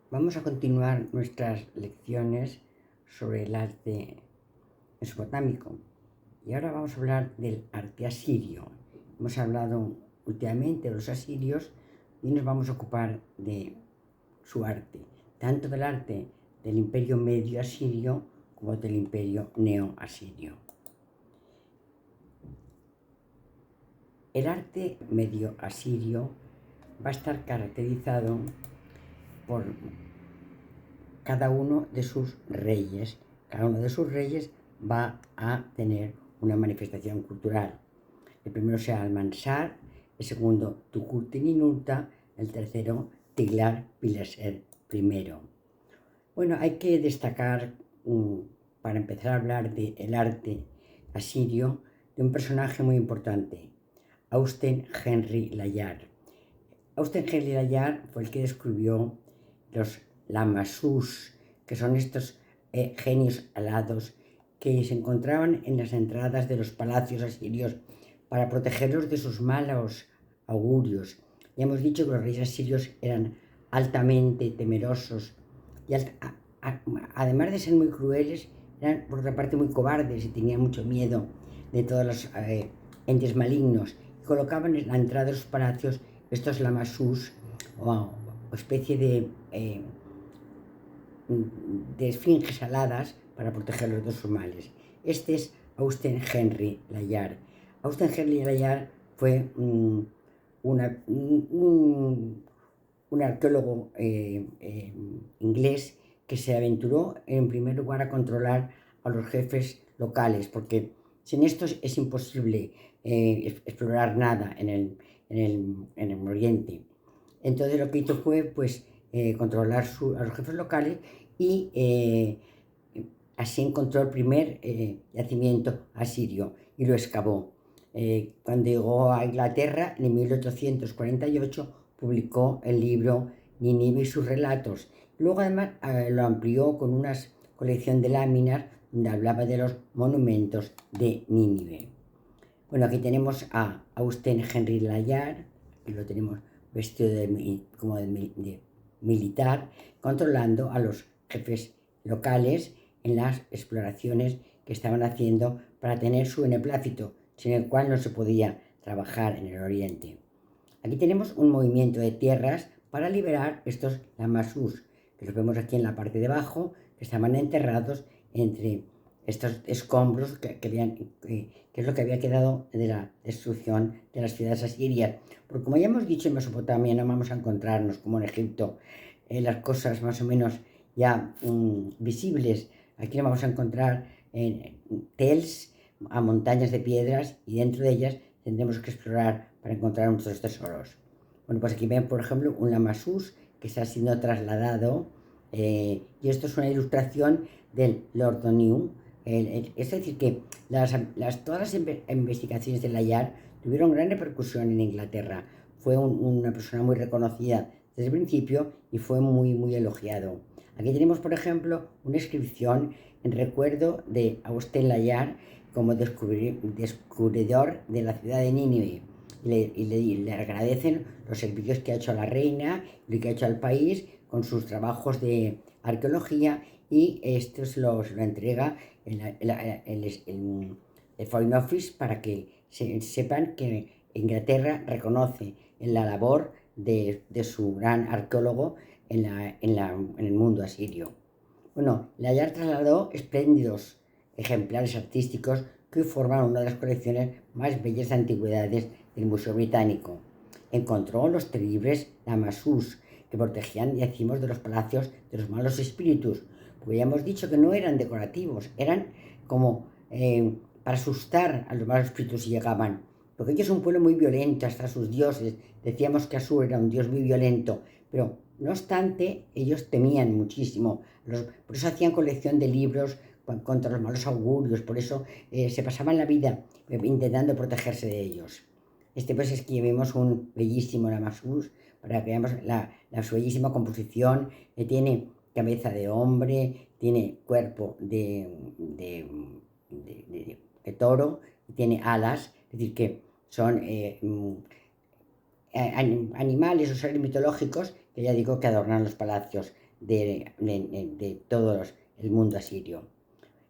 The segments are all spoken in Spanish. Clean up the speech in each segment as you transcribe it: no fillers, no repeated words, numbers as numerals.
Vamos a continuar nuestras lecciones sobre el arte mesopotámico y ahora vamos a hablar del arte asirio. Hemos hablado últimamente de los asirios y nos vamos a ocupar de su arte, tanto del arte del imperio medio asirio como del imperio neo-asirio. El arte medio asirio va a estar caracterizado por cada uno de sus reyes. Cada uno de sus reyes va a tener una manifestación cultural. El primero será Almansar, el segundo Tukulti-Ninurta, el tercero Tiglat-Pileser I. Bueno, hay que destacar, para empezar a hablar del arte asirio, de un personaje muy importante, Austen Henry Layard. Austen Henry Layard fue el que descubrió los lamassus, que son estos genios alados que se encontraban en las entradas de los palacios asirios para protegerlos de sus malos augurios. Ya hemos dicho que los reyes asirios eran altamente temerosos y además de ser muy crueles, eran por otra parte muy cobardes y tenían mucho miedo de todos los entes malignos. Y colocaban en la entrada de los palacios estos lamassus o especie de esfinges aladas para protegerlos de sus males. Este es Austen Henry Layard. Austen Henry Layard fue un arqueólogo inglés que se aventuró en primer lugar a controlar a los jefes locales, porque sin estos es imposible explorar nada en el Oriente. Entonces lo que hizo fue controlar a los jefes locales y así encontró el primer yacimiento asirio y lo excavó. Cuando llegó a Inglaterra, en 1848, publicó el libro Nínive y sus relatos. Luego además lo amplió con una colección de láminas donde hablaba de los monumentos de Nínive. Bueno, aquí tenemos a Austen Henry Layard, que lo tenemos vestido como de militar, controlando a los jefes locales en las exploraciones que estaban haciendo para tener su beneplácito, sin el cual no se podía trabajar en el Oriente. Aquí tenemos un movimiento de tierras para liberar estos lamassus, que los vemos aquí en la parte de abajo, que estaban enterrados entre estos escombros que es lo que había quedado de la destrucción de las ciudades asirias. Porque como ya hemos dicho, en Mesopotamia no vamos a encontrarnos como en Egipto las cosas más o menos ya visibles. Aquí no vamos a encontrar tels a montañas de piedras y dentro de ellas tendremos que explorar para encontrar nuestros tesoros. Bueno, pues aquí ven, por ejemplo, un lamassus que está siendo trasladado y esto es una ilustración del Lord O'Neill. Es decir, que todas las investigaciones de Layard tuvieron gran repercusión en Inglaterra. Fue una persona muy reconocida desde el principio y fue muy, muy elogiado. Aquí tenemos, por ejemplo, una inscripción en recuerdo de Austen Layard como descubridor de la ciudad de Nínive. Le agradecen los servicios que ha hecho a la reina, lo que ha hecho al país con sus trabajos de arqueología, y esto lo entrega el Foreign Office para que sepan que Inglaterra reconoce la labor de su gran arqueólogo en el mundo asirio. Bueno, Layard trasladó espléndidos ejemplares artísticos que forman una de las colecciones más bellas de antigüedades del Museo Británico. Encontró los terribles lamassus que protegían yacimos de los palacios de los malos espíritus, porque ya hemos dicho que no eran decorativos, eran como para asustar a los malos espíritus si llegaban, porque ellos son un pueblo muy violento, hasta sus dioses. Decíamos que Asur era un dios muy violento, pero no obstante, ellos temían muchísimo. Por eso hacían colección de libros contra los malos augurios, por eso se pasaban la vida intentando protegerse de ellos. Pues aquí vemos un bellísimo lamassus para que veamos su bellísima composición. Tiene cabeza de hombre, tiene cuerpo de toro, tiene alas, es decir, que son animales o seres mitológicos que ya digo que adornan los palacios de todo el mundo asirio.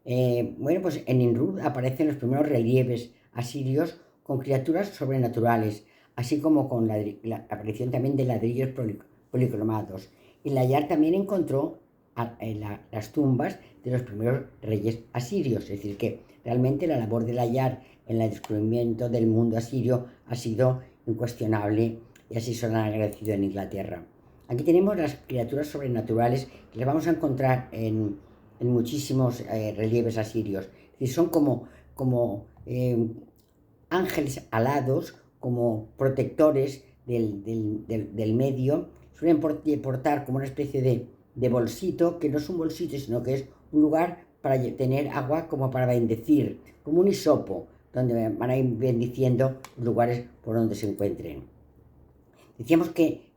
Bueno, pues en Nimrud aparecen los primeros relieves asirios con criaturas sobrenaturales, así como con la aparición también de ladrillos policromados. Y Layar también encontró las tumbas de los primeros reyes asirios, es decir, que realmente la labor de Layar en el descubrimiento del mundo asirio ha sido incuestionable y así se lo han agradecido en Inglaterra. Aquí tenemos las criaturas sobrenaturales que las vamos a encontrar en muchísimos relieves asirios. Es decir, son como ángeles alados, como protectores del medio. Suelen portar como una especie de bolsito, que no es un bolsito, sino que es un lugar para tener agua como para bendecir, como un hisopo, donde van a ir bendiciendo lugares por donde se encuentren. Decíamos que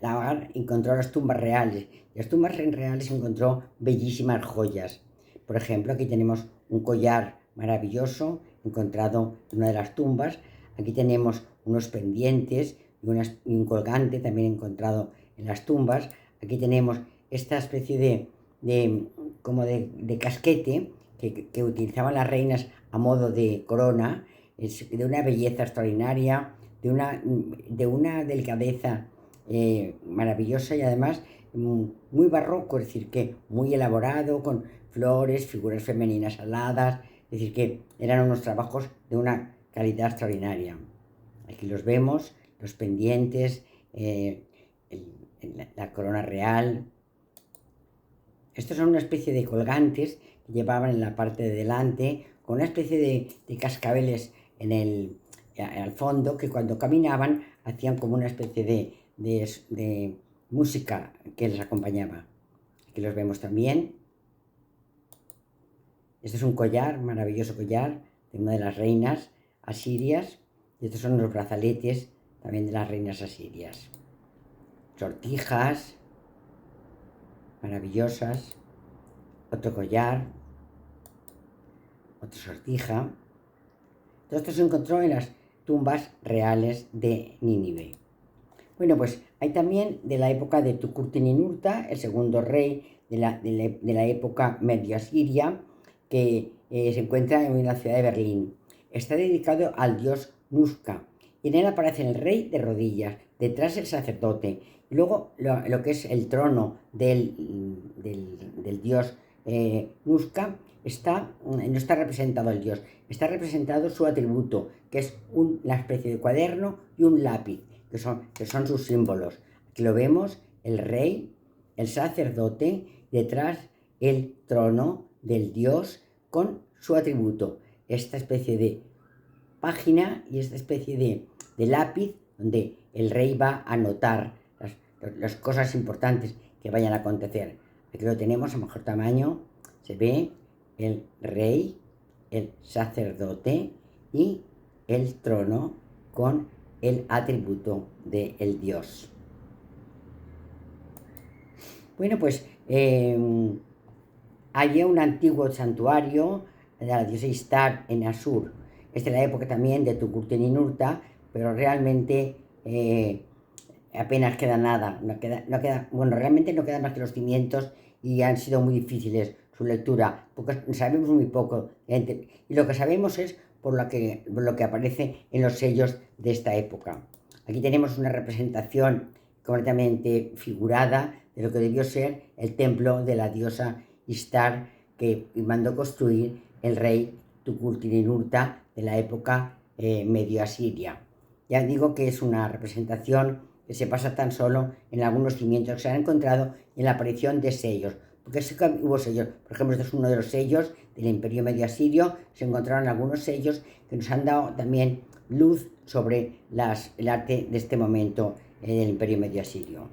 Lagar encontró las tumbas reales. Y las tumbas reales encontró bellísimas joyas. Por ejemplo, aquí tenemos un collar maravilloso encontrado en una de las tumbas. Aquí tenemos unos pendientes y un colgante también encontrado en las tumbas. Aquí tenemos esta especie de casquete que utilizaban las reinas a modo de corona, de una belleza extraordinaria, de una delicadeza maravillosa y además muy barroco, es decir, que muy elaborado, con flores, figuras femeninas aladas, es decir, que eran unos trabajos de una calidad extraordinaria. Aquí los vemos, los pendientes, la corona real. Estos son una especie de colgantes que llevaban en la parte de delante, con una especie de cascabeles al fondo, que cuando caminaban hacían como una especie de música que les acompañaba. Aquí los vemos también. Este es un collar, maravilloso collar, de una de las reinas asirias. Y estos son los brazaletes también de las reinas asirias. Sortijas maravillosas, otro collar, otra sortija. Todo esto se encontró en las tumbas reales de Nínive. Bueno, pues hay también de la época de Tukulti-Ninurta, el segundo rey de la época medio-asiria, que se encuentra en la ciudad de Berlín. Está dedicado al dios Nuska, y en él aparece el rey de rodillas, detrás el sacerdote, y luego lo que es el trono del dios Nuska, no está representado el dios, está representado su atributo, que es una especie de cuaderno y un lápiz, que son sus símbolos. Aquí lo vemos, el rey, el sacerdote, detrás el trono del dios con su atributo. Esta especie de página y esta especie de lápiz donde el rey va a anotar las cosas importantes que vayan a acontecer. Aquí lo tenemos a mejor tamaño, se ve el rey, el sacerdote y el trono con el atributo del dios. Bueno, pues había un antiguo santuario de la diosa Ishtar en Asur. Es de la época también de Tukulti-Ninurta, pero realmente apenas queda nada. Bueno, realmente no quedan más que los cimientos y han sido muy difíciles su lectura, porque sabemos muy poco. Y lo que sabemos es por lo que aparece en los sellos de esta época. Aquí tenemos una representación completamente figurada de lo que debió ser el templo de la diosa Ishtar, que mandó construir el rey Tukulti-Ninurta de la época medio asiria. Ya digo que es una representación que se basa tan solo en algunos cimientos que se han encontrado y en la aparición de sellos, porque sí que hubo sellos. Por ejemplo, este es uno de los sellos del Imperio Medio Asirio. Se encontraron algunos sellos que nos han dado también luz sobre el arte de este momento del Imperio Medio Asirio.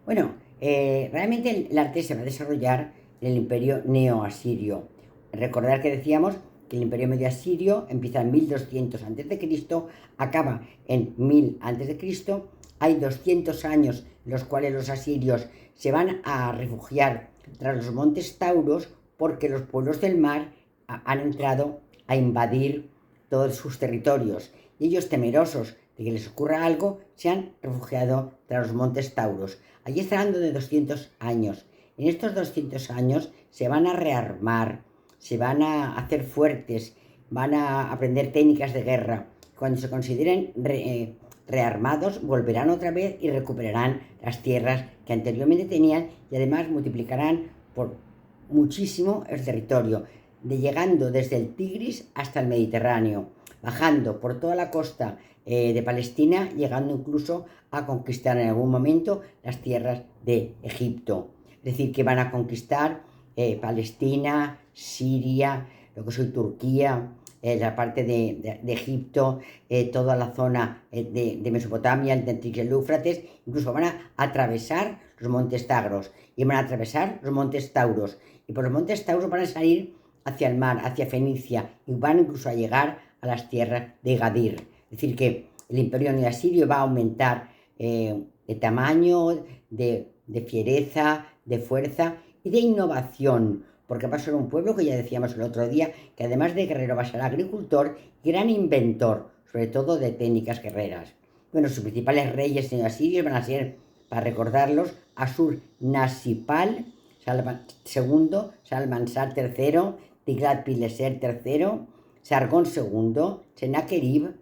Bueno, realmente el arte se va a desarrollar en el Imperio Neo-Asirio. Recordar que decíamos que el Imperio Medio Asirio empieza en 1200 a.C., acaba en 1000 a.C. Hay 200 años en los cuales los asirios se van a refugiar tras los montes Tauros, porque los pueblos del mar han entrado a invadir todos sus territorios. Y ellos, temerosos de que les ocurra algo, se han refugiado tras los montes Tauros. Allí estarán de 200 años. en estos 200 años se van a rearmar, se van a hacer fuertes, van a aprender técnicas de guerra. Cuando se consideren rearmados, volverán otra vez y recuperarán las tierras que anteriormente tenían y además multiplicarán por muchísimo el territorio, llegando desde el Tigris hasta el Mediterráneo, bajando por toda la costa de Palestina, llegando incluso a conquistar en algún momento las tierras de Egipto. Es decir, que van a conquistar Palestina, Siria, lo que soy Turquía, la parte de Egipto, toda la zona de Mesopotamia, el Tigris y el Éufrates, incluso van a atravesar los montes Tagros y van a atravesar los montes Tauros, y por los montes Tauros van a salir hacia el mar, hacia Fenicia, y van incluso a llegar a las tierras de Gadir. Es decir, que el imperio neoasirio va a aumentar de tamaño, de fiereza, de fuerza y de innovación, porque va a ser un pueblo que ya decíamos el otro día, que además de guerrero va a ser agricultor y gran inventor, sobre todo de técnicas guerreras. Bueno, sus principales reyes neoasirios van a ser, para recordarlos, Asur-Nasipal II, Salmansar III, Tiglat-Pileser III, Sargón II, Sennacherib,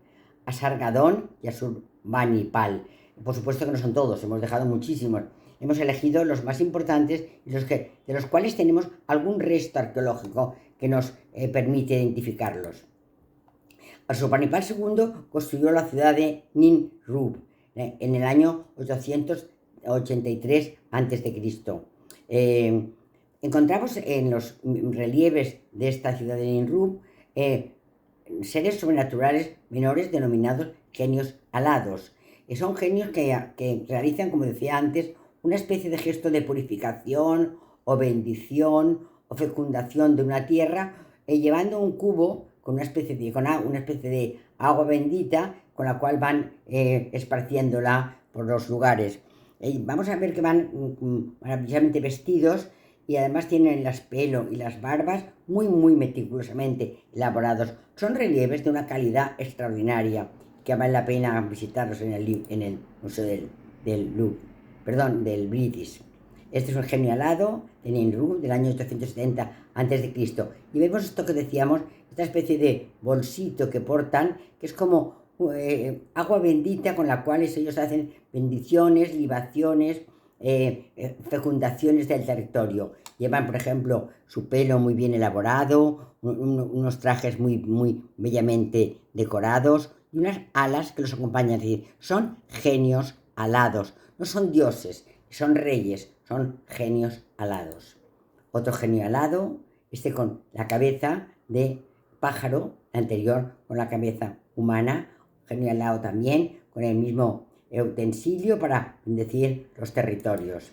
Asargadón y Asurbanipal. Por supuesto que no son todos, hemos dejado muchísimos. Hemos elegido los más importantes y de los cuales tenemos algún resto arqueológico que nos permite identificarlos. Asurbanipal II construyó la ciudad de Ninrub en el año 883 a.C. Encontramos en los relieves de esta ciudad de Ninrub seres sobrenaturales menores denominados genios alados. Son genios que realizan, como decía antes, una especie de gesto de purificación o bendición o fecundación de una tierra, llevando un cubo con una especie de agua bendita con la cual van esparciéndola por los lugares. Vamos a ver que van maravillosamente vestidos y además tienen el pelo y las barbas muy meticulosamente elaborados. Son relieves de una calidad extraordinaria que vale la pena visitarlos en el Museo del British. Este es un genio alado de Ninrub del año 870 a.C. Y vemos esto que decíamos, esta especie de bolsito que portan, que es como agua bendita con la cual ellos hacen bendiciones, libaciones, fecundaciones del territorio. Llevan, por ejemplo, su pelo muy bien elaborado, unos trajes muy bellamente decorados y unas alas que los acompañan. Es decir, son genios alados, no son dioses, son reyes, son genios alados. Otro genio alado, con la cabeza de pájaro, anterior con la cabeza humana, genio alado también, con el mismo utensilio para bendecir los territorios.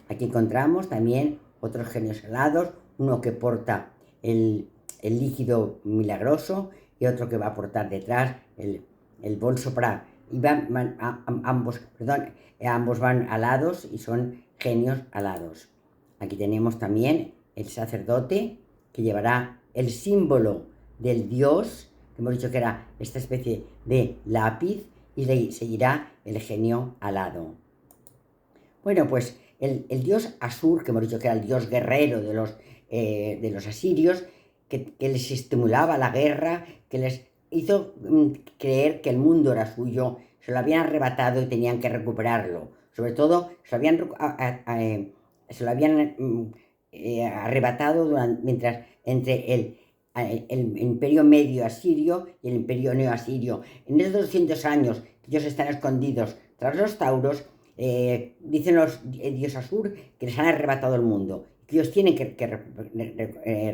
Aquí encontramos también otros genios alados, uno que porta el líquido milagroso y otro que va a portar detrás el bolso para... ambos van alados y son genios alados. Aquí tenemos también el sacerdote que llevará el símbolo del dios, que hemos dicho que era esta especie de lápiz, y le seguirá el genio alado. Bueno, pues el dios Asur, que hemos dicho que era el dios guerrero de los asirios, que les estimulaba la guerra, que les hizo creer que el mundo era suyo, se lo habían arrebatado y tenían que recuperarlo. Sobre todo, se lo habían arrebatado mientras entre el imperio medio asirio y el imperio neoasirio. En esos 200 años que ellos están escondidos tras los tauros, dicen los dios Asur que les han arrebatado el mundo, que ellos tienen que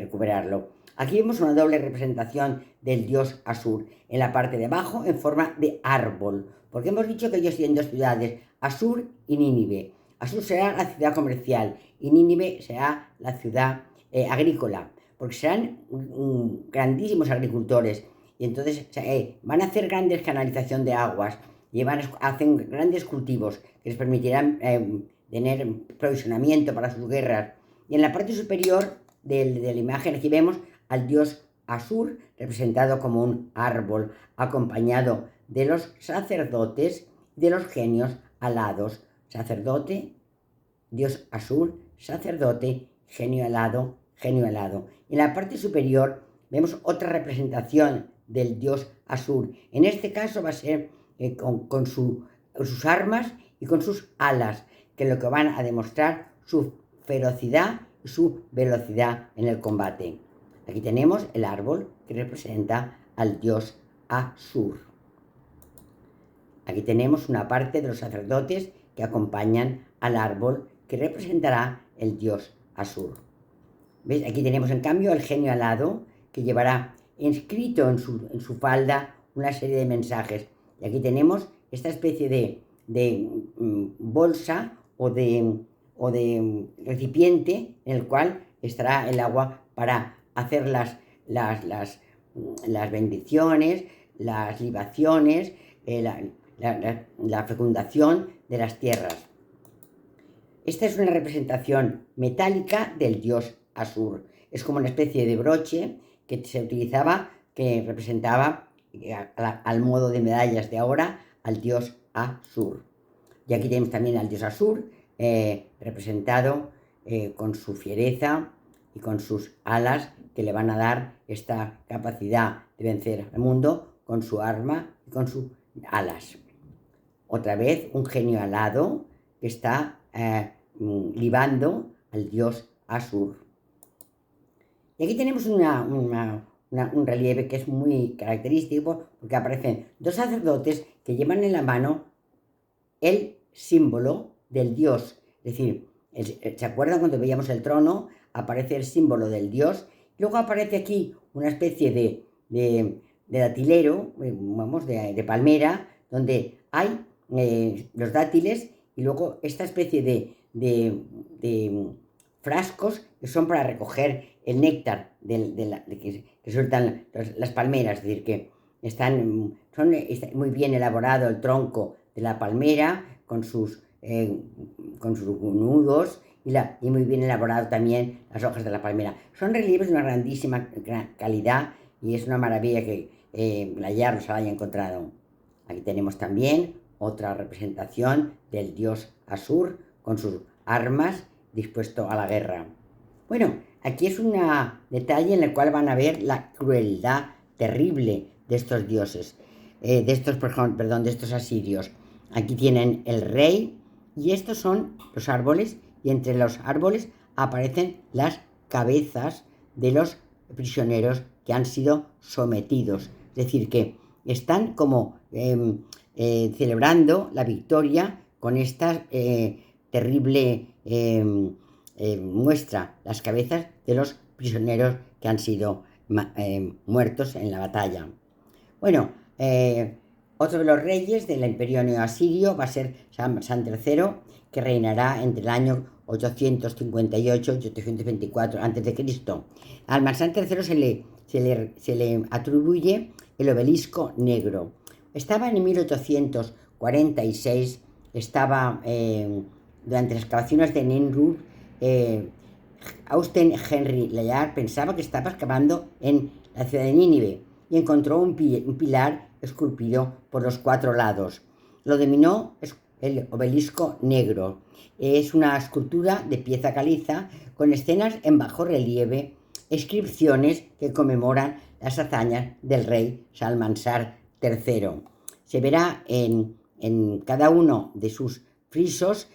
recuperarlo. Aquí vemos una doble representación del dios Asur, en la parte de abajo en forma de árbol, porque hemos dicho que ellos tienen dos ciudades, Asur y Nínive. Asur será la ciudad comercial y Nínive será la ciudad agrícola, porque serán grandísimos agricultores y entonces van a hacer grandes canalización de aguas y hacen grandes cultivos que les permitirán tener provisionamiento para sus guerras. Y en la parte superior de la imagen aquí vemos al dios Asur representado como un árbol, acompañado de los sacerdotes, de los genios alados. Sacerdote, dios Asur, sacerdote, genio alado, genio alado. En la parte superior vemos otra representación del dios Asur. En este caso va a ser con sus armas y con sus alas, que lo que van a demostrar su ferocidad y su velocidad en el combate. Aquí tenemos el árbol que representa al dios Asur. Aquí tenemos una parte de los sacerdotes que acompañan al árbol que representará el dios Asur. ¿Veis? Aquí tenemos en cambio el genio alado que llevará inscrito en su falda una serie de mensajes. Y aquí tenemos esta especie de bolsa o de recipiente en el cual estará el agua para hacer las bendiciones, las libaciones, la fecundación de las tierras. Esta es una representación metálica del dios Asur. Es como una especie de broche que se utilizaba, que representaba al modo de medallas de ahora al dios Asur. Y aquí tenemos también al dios Asur representado con su fiereza y con sus alas que le van a dar esta capacidad de vencer al mundo con su arma y con sus alas. Otra vez un genio alado que está libando al dios Asur. Y aquí tenemos un relieve que es muy característico porque aparecen dos sacerdotes que llevan en la mano el símbolo del dios. Es decir, ¿se acuerdan cuando veíamos el trono? Aparece el símbolo del dios. Luego aparece aquí una especie de datilero, vamos, de palmera, donde hay los dátiles y luego esta especie de frascos que son para recoger el néctar que sueltan las palmeras, es decir, que está muy bien elaborado el tronco de la palmera con sus nudos y muy bien elaborado también las hojas de la palmera. Son relieves de una grandísima calidad y es una maravilla que la Yar los haya encontrado. Aquí tenemos también otra representación del dios Asur con sus armas dispuesto a la guerra. Bueno, aquí es un detalle en el cual van a ver la crueldad terrible de estos dioses, de estos asirios. Aquí tienen el rey y estos son los árboles y entre los árboles aparecen las cabezas de los prisioneros que han sido sometidos. Es decir, que están como celebrando la victoria con esta terrible muestra, las cabezas de los prisioneros que han sido muertos en la batalla. Bueno, otro de los reyes del imperio neoasirio va a ser San III, que reinará entre el año 858 y 824 a.C. Al Mansán III se le atribuye el obelisco negro. Estaba en 1846, estaba durante las excavaciones de Nimrud, Austen Henry Layard pensaba que estaba excavando en la ciudad de Nínive y encontró un pilar esculpido por los cuatro lados. Lo denominó el obelisco negro. Es una escultura de pieza caliza con escenas en bajo relieve, inscripciones que conmemoran las hazañas del rey Salmansar III. Se verá en cada uno de sus frisos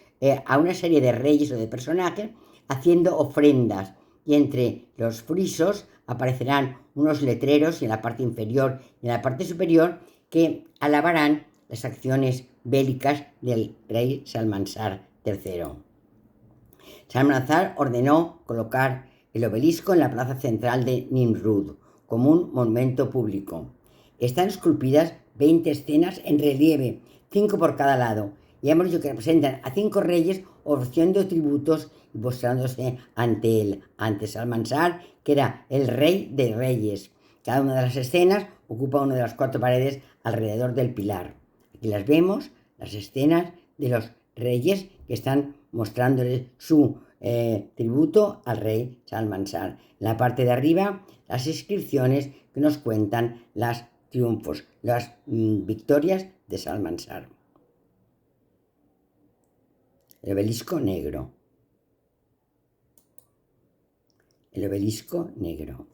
a una serie de reyes o de personajes haciendo ofrendas, y entre los frisos aparecerán unos letreros en la parte inferior y en la parte superior que alabarán las acciones bélicas del rey Salmansar III. Salmansar ordenó colocar el obelisco en la plaza central de Nimrud como un monumento público. Están esculpidas 20 escenas en relieve, 5 por cada lado, y hemos dicho que representan a 5 reyes ofreciendo tributos y postrándose ante él, ante Salmansar, que era el rey de reyes. Cada una de las escenas ocupa una de las 4 paredes alrededor del pilar. Aquí las vemos, las escenas de los reyes que están mostrándole su tributo al rey Salmansar. En la parte de arriba, las inscripciones que nos cuentan los triunfos, las victorias de Salmansar. El obelisco negro. el obelisco negro.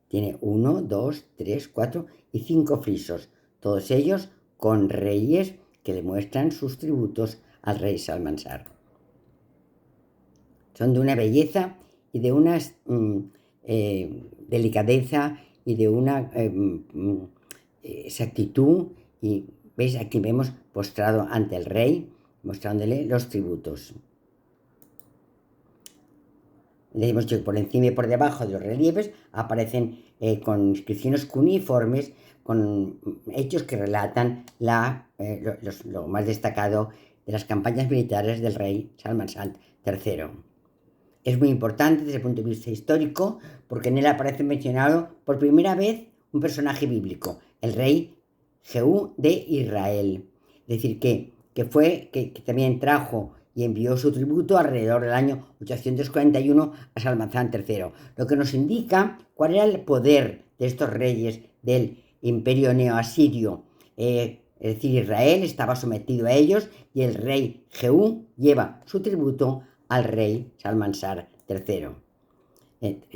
Tiene 1, 2, 3, 4 y 5 frisos, todos ellos con reyes que demuestran sus tributos al rey Salmansar. Son de una belleza y de una delicadeza y de una exactitud. Y veis, aquí vemos postrado ante el rey, mostrándole los tributos. Le hemos dicho que por encima y por debajo de los relieves aparecen con inscripciones cuneiformes, con hechos que relatan lo más destacado de las campañas militares del rey Salmansar III. Es muy importante desde el punto de vista histórico porque en él aparece mencionado por primera vez un personaje bíblico, el rey Jehú de Israel. Es decir, que también trajo y envió su tributo alrededor del año 841 a Salmansar III, lo que nos indica cuál era el poder de estos reyes del imperio neoasirio. Es decir, Israel estaba sometido a ellos y el rey Jehú lleva su tributo al rey Salmansar III.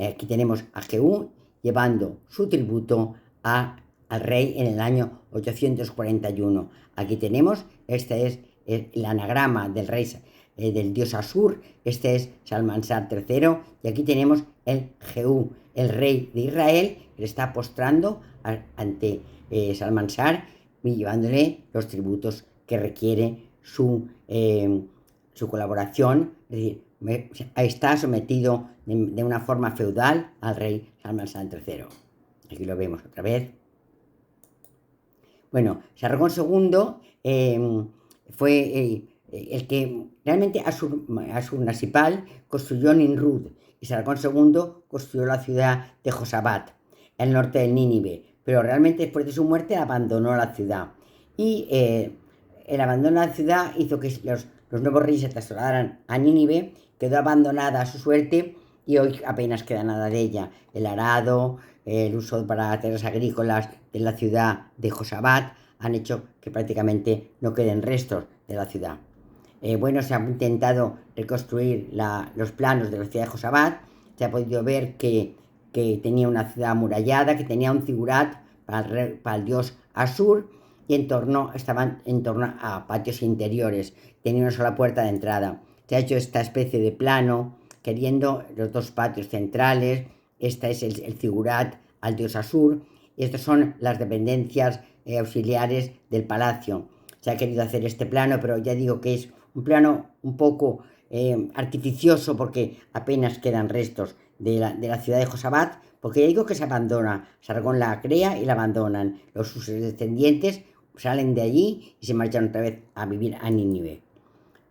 Aquí tenemos a Jehú llevando su tributo al rey en el año 841. Aquí tenemos, este es el anagrama del rey del dios Asur, este es Salmansar III, y aquí tenemos el Jehú, el rey de Israel, que le está postrando ante Salmansar y llevándole los tributos que requiere su colaboración. Es decir, está sometido de una forma feudal al rey Salmansar III. Aquí lo vemos otra vez. Bueno, Sargón II fue el que realmente Ashurnasirpal construyó Nimrud y Sargón II construyó la ciudad de Josabat, al norte de Nínive, pero realmente después de su muerte abandonó la ciudad. Y el abandono de la ciudad hizo que los nuevos reyes se trasladaran a Nínive, quedó abandonada a su suerte y hoy apenas queda nada de ella. El arado, el uso para tierras agrícolas de la ciudad de Josabat han hecho que prácticamente no queden restos de la ciudad. Bueno, se ha intentado reconstruir los planos de la ciudad de Josabat. Se ha podido ver que tenía una ciudad amurallada, que tenía un zigurat para el dios Asur, y estaban en torno a patios interiores, tenía una sola puerta de entrada. Se ha hecho esta especie de plano, queriendo los dos patios centrales. Este es el zigurat al dios Asur, y estas son las dependencias auxiliares del palacio. Se ha querido hacer este plano, pero ya digo que es un plano un poco artificioso porque apenas quedan restos de la ciudad de Josabat, porque ya digo que se abandona. Sargón la crea y la abandonan. Sus descendientes salen de allí y se marchan otra vez a vivir a Nínive.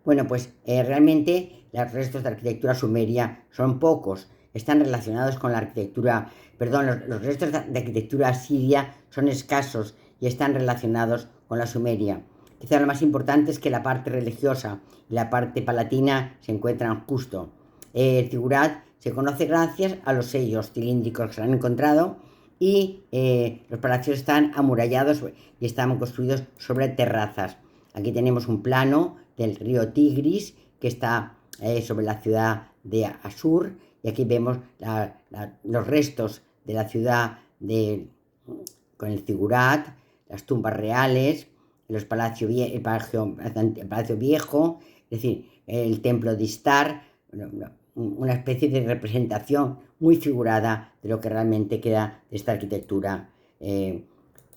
Bueno, pues realmente los restos de arquitectura sumeria son pocos. Están relacionados con la arquitectura, los restos de arquitectura asiria son escasos y están relacionados con la sumeria. Quizá lo más importante es que la parte religiosa y la parte palatina se encuentran justo. El zigurat se conoce gracias a los sellos cilíndricos que se han encontrado y los palacios están amurallados y están construidos sobre terrazas. Aquí tenemos un plano del río Tigris que está sobre la ciudad de Asur, y aquí vemos los restos de la ciudad con el zigurat, las tumbas reales, el palacio viejo, es decir, el templo de Istar, una especie de representación muy figurada de lo que realmente queda de esta arquitectura.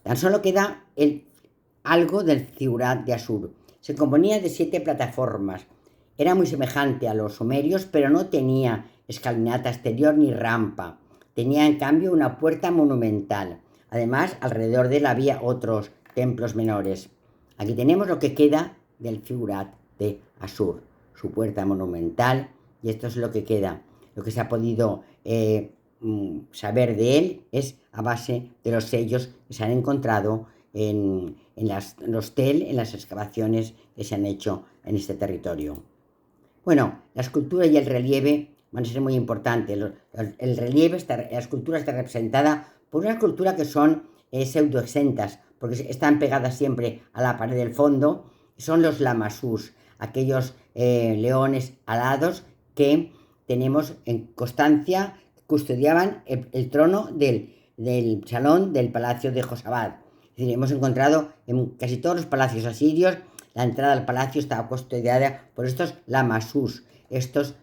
Tan solo queda algo del zigurat de Asur. Se componía de 7 plataformas. Era muy semejante a los sumerios, pero no tenía escalinata exterior ni rampa. Tenía en cambio una puerta monumental. Además, alrededor de él había otros templos menores. Aquí tenemos lo que queda del zigurat de Asur, su puerta monumental, y esto es lo que queda. Lo que se ha podido saber de él es a base de los sellos que se han encontrado en las excavaciones que se han hecho en este territorio. Bueno, la escultura y el relieve van a ser muy importantes. El relieve, la escultura está representada por una escultura que son pseudoexentas, porque están pegadas siempre a la pared del fondo. Son los lamasús, aquellos leones alados que tenemos en constancia custodiaban el trono del salón del palacio de Josabad. Es decir, hemos encontrado en casi todos los palacios asirios, la entrada al palacio estaba custodiada por estos lamasús, estos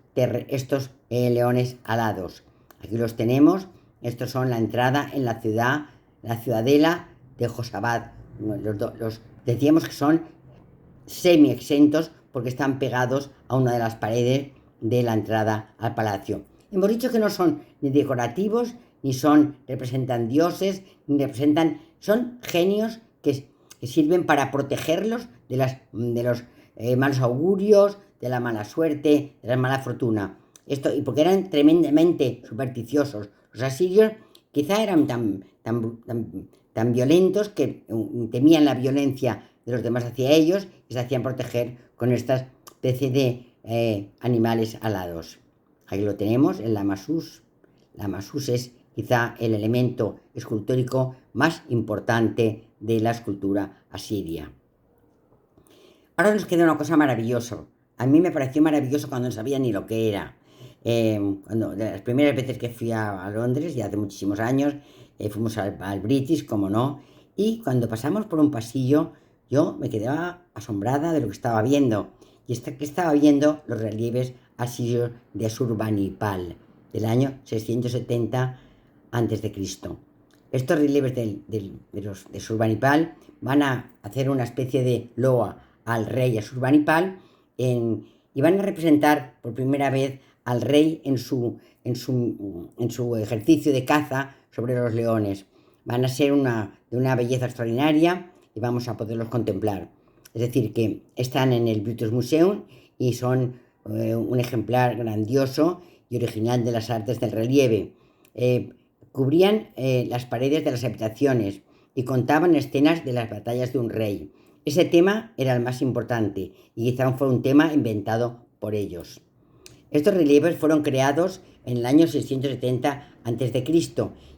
leones alados. Aquí los tenemos. Estos son la entrada en la ciudadela de Josabad. Decíamos que son semi exentos porque están pegados a una de las paredes de la entrada al palacio. Hemos dicho que no son ni decorativos, ni representan dioses, ni son genios que sirven para protegerlos de los malos augurios, de la mala suerte, de la mala fortuna. Y porque eran tremendamente supersticiosos. Los asirios quizá eran tan violentos que temían la violencia de los demás hacia ellos y se hacían proteger con esta especie de animales alados. Ahí lo tenemos, el lamasús. Lamasús es quizá el elemento escultórico más importante de la escultura asiria. Ahora nos queda una cosa maravillosa. A mí me pareció maravilloso cuando no sabía ni lo que era. De las primeras veces que fui a Londres, ya hace muchísimos años, fuimos al British, como no, y cuando pasamos por un pasillo, yo me quedaba asombrada de lo que estaba viendo. Y que estaba viendo los relieves asirios de Asurbanipal, del año 670 a.C. Estos relieves de Asurbanipal van a hacer una especie de loa al rey Asurbanipal y van a representar por primera vez al rey en su ejercicio de caza sobre los leones. Van a ser de una belleza extraordinaria y vamos a poderlos contemplar. Es decir, que están en el British Museum y son un ejemplar grandioso y original de las artes del relieve. Cubrían las paredes de las habitaciones y contaban escenas de las batallas de un rey. Ese tema era el más importante y quizá fue un tema inventado por ellos. Estos relieves fueron creados en el año 670 a.C.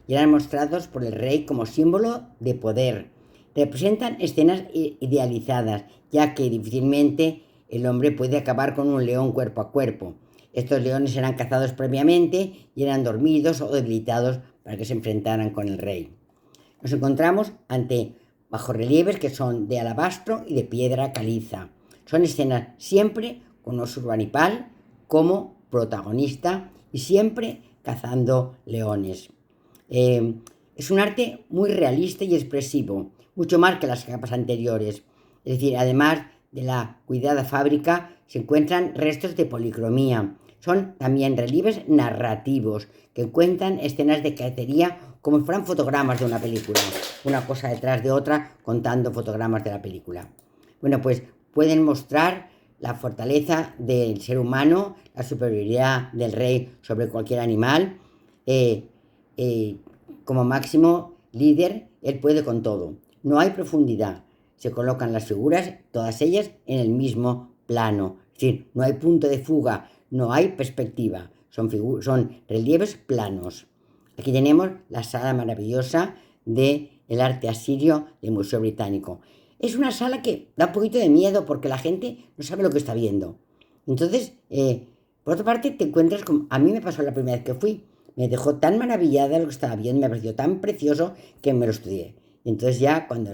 y eran mostrados por el rey como símbolo de poder. Representan escenas idealizadas, ya que difícilmente el hombre puede acabar con un león cuerpo a cuerpo. Estos leones eran cazados previamente y eran dormidos o debilitados para que se enfrentaran con el rey. Nos encontramos ante bajorrelieves que son de alabastro y de piedra caliza. Son escenas siempre con Asurbanipal como protagonista y siempre cazando leones. Es un arte muy realista y expresivo, mucho más que las capas anteriores. Es decir, además de la cuidada fábrica, se encuentran restos de policromía. Son también relieves narrativos que cuentan escenas de cacería como si fueran fotogramas de una película, una cosa detrás de otra contando fotogramas de la película. Bueno, pues pueden mostrar la fortaleza del ser humano, la superioridad del rey sobre cualquier animal. Como máximo líder, él puede con todo. No hay profundidad. Se colocan las figuras, todas ellas, en el mismo plano. Es decir, no hay punto de fuga, no hay perspectiva. Son relieves planos. Aquí tenemos la sala maravillosa del arte asirio del Museo Británico. Es una sala que da un poquito de miedo porque la gente no sabe lo que está viendo. Entonces, por otra parte, te encuentras con... A mí me pasó la primera vez que fui. Me dejó tan maravillada lo que estaba viendo, me pareció tan precioso que me lo estudié. Y entonces ya cuando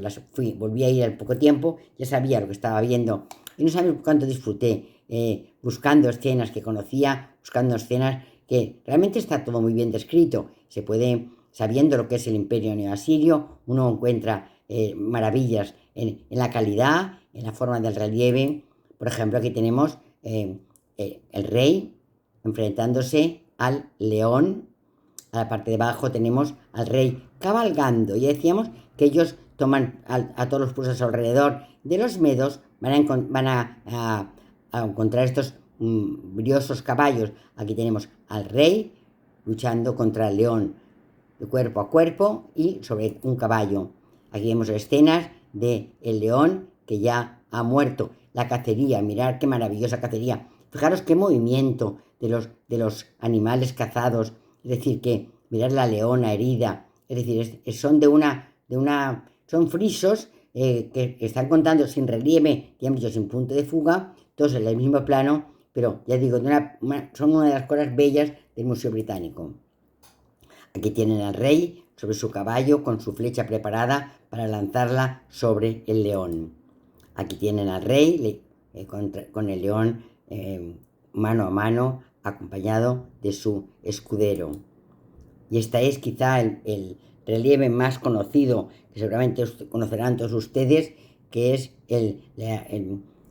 volví a ir al poco tiempo, ya sabía lo que estaba viendo. Y no sabes cuánto disfruté buscando escenas que conocía, buscando escenas que realmente está todo muy bien descrito. Sabiendo lo que es el imperio neoasirio, uno encuentra maravillas en la calidad, en la forma del relieve. Por ejemplo, aquí tenemos el rey enfrentándose al león. A la parte de abajo tenemos al rey cabalgando. Ya decíamos que ellos toman a todos los puestos alrededor de los medos, van a encontrar estos briosos caballos. Aquí tenemos al rey luchando contra el león de cuerpo a cuerpo y sobre un caballo. Aquí vemos escenas del león que ya ha muerto. La cacería, mirad qué maravillosa cacería. Fijaros qué movimiento de los animales cazados. Es decir, que mirad la leona herida. Es decir, son frisos que están contando sin relieve, digamos, sin punto de fuga, todos en el mismo plano, pero ya digo, son una de las cosas bellas del Museo Británico. Aquí tienen al rey sobre su caballo con su flecha preparada para lanzarla sobre el león. Aquí tienen al rey con el león mano a mano, acompañado de su escudero. Y este es quizá el relieve más conocido, que seguramente conocerán todos ustedes, que es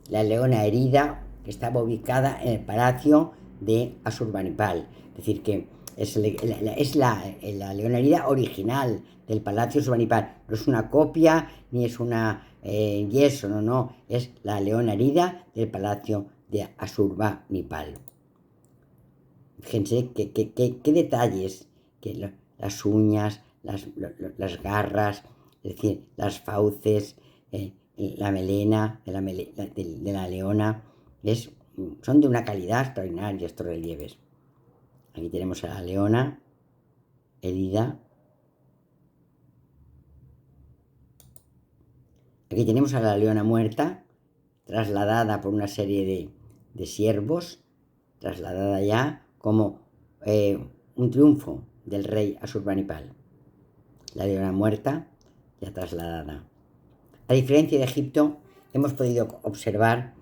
la leona herida, que estaba ubicada en el palacio de Asurbanipal. Es decir, que es la leona herida original del palacio de Asurbanipal. No es una copia, ni es una yeso, no, es la leona herida del palacio de Asurbanipal. Fíjense qué detalles, las uñas, las garras, es decir, las fauces, la melena de la leona, son de una calidad extraordinaria estos relieves. Aquí tenemos a la leona herida. Aquí tenemos a la leona muerta, trasladada por una serie de siervos, trasladada ya como un triunfo del rey Asurbanipal. La leona muerta, ya trasladada. A diferencia de Egipto, hemos podido observar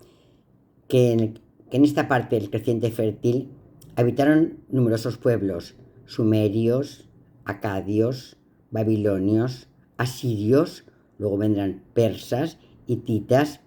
que en esta parte del creciente fértil habitaron numerosos pueblos, sumerios, acadios, babilonios, asirios, luego vendrán persas, hititas,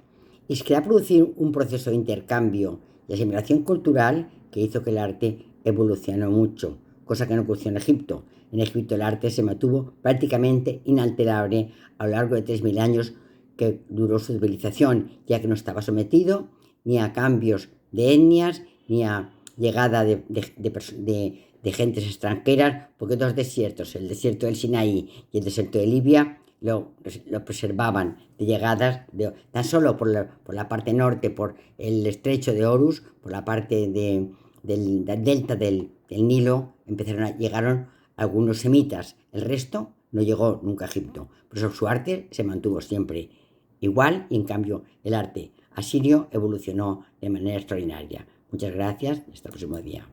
y se va a producir un proceso de intercambio y asimilación cultural que hizo que el arte evolucionó mucho, cosa que no ocurrió en Egipto. En Egipto el arte se mantuvo prácticamente inalterable a lo largo de 3000 años que duró su civilización, ya que no estaba sometido ni a cambios de etnias, ni a llegada de gentes extranjeras, porque dos desiertos, el desierto del Sinaí y el desierto de Libia, lo preservaban de llegadas, tan solo por la parte norte, por el estrecho de Horus, por la parte del delta del Nilo, llegaron algunos semitas, el resto no llegó nunca a Egipto. Por eso su arte se mantuvo siempre igual, y en cambio el arte asirio evolucionó de manera extraordinaria. Muchas gracias, hasta el próximo día.